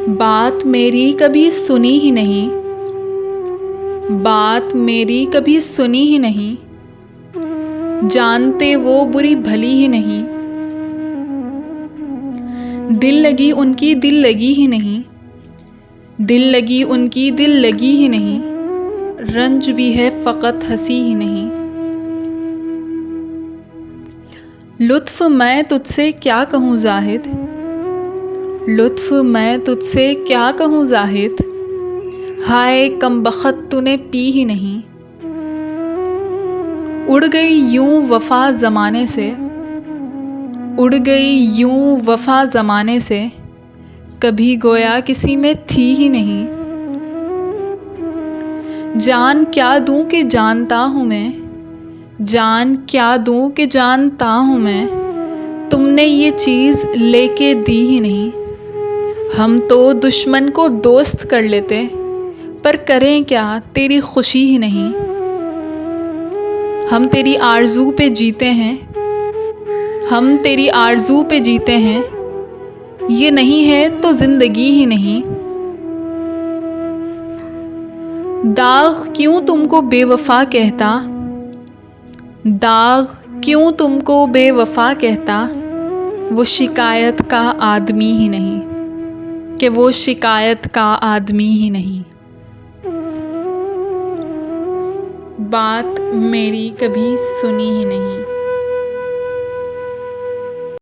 बात मेरी कभी सुनी ही नहीं, बात मेरी कभी सुनी ही नहीं, जानते वो बुरी भली ही नहीं। दिल लगी उनकी दिल लगी ही नहीं, दिल लगी उनकी दिल लगी ही नहीं, रंज भी है फ़कत हंसी ही नहीं। लुत्फ़ मैं तुझसे क्या कहूँ ज़ाहिद, लुत्फ़ मैं तुझसे क्या कहूँ ज़ाहिद, हाय कमबख्त तूने पी ही नहीं। उड़ गई यूं वफ़ा ज़माने से, उड़ गई यूं वफ़ा ज़माने से, कभी गोया किसी में थी ही नहीं। जान क्या दूँ कि जानता हूँ मैं, जान क्या दूँ कि जानता हूँ मैं, तुमने ये चीज़ लेके दी ही नहीं। हम तो दुश्मन को दोस्त कर लेते, पर करें क्या तेरी खुशी ही नहीं। हम तेरी आरज़ू पे जीते हैं, हम तेरी आरज़ू पे जीते हैं, ये नहीं है तो ज़िंदगी ही नहीं। दाग क्यों तुमको बेवफ़ा कहता, दाग क्यों तुमको बेवफ़ा कहता, वो शिकायत का आदमी ही नहीं, कि वो शिकायत का आदमी ही नहीं। बात मेरी कभी सुनी ही नहीं।